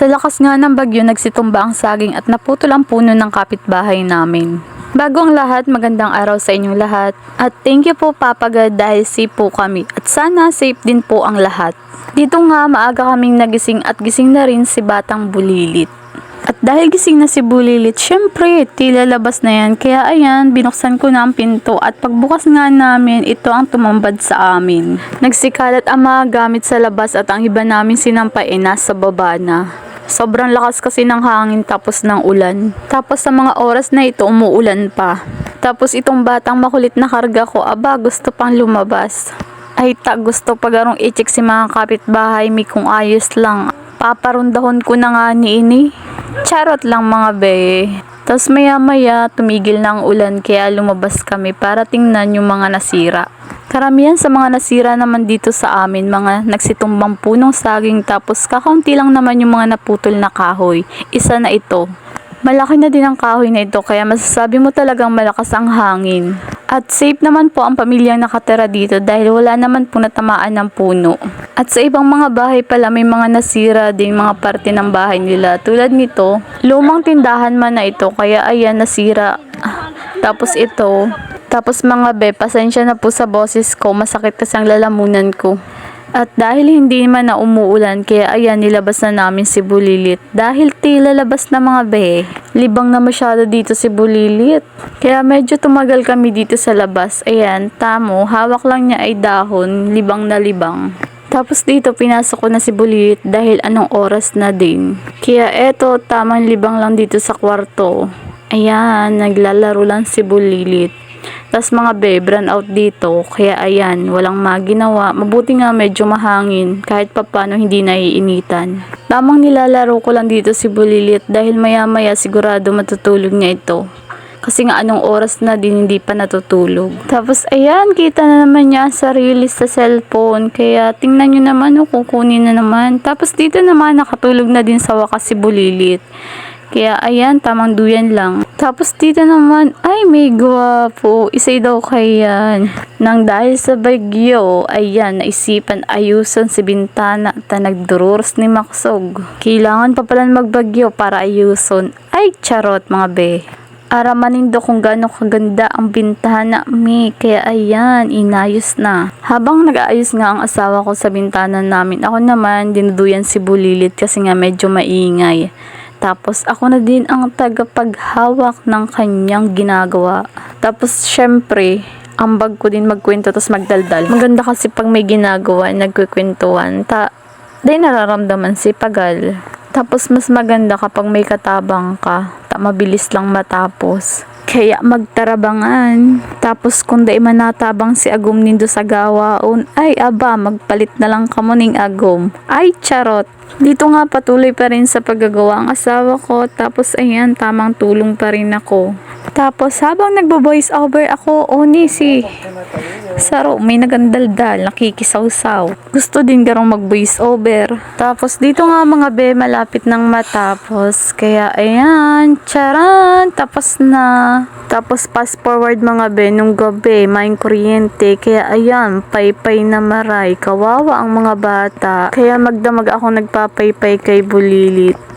Sa lakas nga ng bagyo, nagsitumba ang saging at naputol ang puno ng kapitbahay namin. Bago ang lahat, magandang araw sa inyong lahat. At thank you po Papa God dahil safe po kami. At sana safe din po ang lahat. Dito nga maaga kaming nagising at gising na rin si Batang Bulilit. At dahil gising na si Bulilit, syempre, tila labas na yan. Kaya ayan, binuksan ko na ang pinto at pagbukas nga namin, ito ang tumambad sa amin. Nagsikalat ang mga gamit sa labas at ang iba namin sinampay nasa baba na. Sobrang lakas kasi ng hangin tapos ng ulan. Tapos sa mga oras na ito, umuulan pa. Tapos itong batang makulit na karga ko, aba gusto pang lumabas. Ay gusto pagarong i-check si mga kapitbahay mi kung ayos lang. Paparundahon ko na nga ni ini. Charot lang mga be. Tapos maya maya tumigil na ang ulan kaya lumabas kami para tingnan yung mga nasira. Karamihan sa mga nasira naman dito sa amin, mga nagsitumbang punong saging tapos kakaunti lang naman yung mga naputol na kahoy. Isa na ito. Malaki na din ang kahoy na ito kaya masasabi mo talagang malakas ang hangin. At safe naman po ang pamilyang nakatira dito dahil wala naman po natamaan ng puno. At sa ibang mga bahay pala may mga nasira din mga parte ng bahay nila. Tulad nito, lumang tindahan man na ito kaya ayan nasira. Tapos ito. Tapos mga be, pasensya na po sa boses ko, masakit kasi ang lalamunan ko. At dahil hindi man na umuulan, kaya ayan nilabas na namin si Bulilit. Dahil tila labas na mga be, libang na masyado dito si Bulilit. Kaya medyo tumagal kami dito sa labas. Ayan, tamo, hawak lang niya ay dahon, libang na libang. Tapos dito pinasok ko na si Bulilit dahil anong oras na din. Kaya eto, tamang libang lang dito sa kwarto. Ayan, naglalaro lang si Bulilit. Tapos mga be, brown out dito. Kaya ayan, walang maginawa. Mabuti nga medyo mahangin. Kahit papano hindi naiinitan. Tamang nilalaro ko lang dito si Bulilit dahil maya maya sigurado matutulog niya ito. Kasi nga anong oras na din hindi pa natutulog. Tapos ayan, kita na naman niya ang sarili sa cellphone. Kaya tingnan nyo naman, kukunin na naman. Tapos dito naman nakatulog na din sa wakas si Bulilit. Kaya ayan, tamang duyan lang. Tapos dito naman, ay may gwapo. Isay daw kayan. Nang dahil sa bagyo, ayan, naisipan ayusan si bintana at nagdururos ni Maksog. Kailangan pa pala magbagyo para ayuson. Ay, charot mga be. Aramanin do kung gaano kaganda ang bintana mi. Kaya ayan, inayos na. Habang nag-aayos nga ang asawa ko sa bintana namin, ako naman dinuduyan si Bulilit kasi nga medyo maingay. Tapos ako na din ang tagapaghawak ng kanyang ginagawa. Tapos syempre, ambag ko din magkwento tapos magdaldal. Maganda kasi pag may ginagawa, nagkukwentuhan. Dahil nararamdaman si Pagal. Tapos mas maganda kapag may katabang ka. Mabilis lang matapos. Kaya magtarabangan. Tapos kung di manatabang si Agum nindo sa gawaon, ay aba, magpalit na lang kamo ning Agum. Ay, charot. Dito nga patuloy pa rin sa paggagawa ang asawa ko. Tapos ayan, tamang tulong pa rin ako. Tapos habang nagbo-voice over ako, si Saro, may nagandaldal, nakikisawsaw. Gusto din garong mag-voice over. Tapos dito nga mga be, malapit nang matapos. Kaya ayan, charan, tapos na. Tapos fast forward mga be, nung gabi, may kuryente. Kaya ayan, paypay na maray. Kawawa ang mga bata. Kaya magdamag ako nagpapaypay kay Bulilit.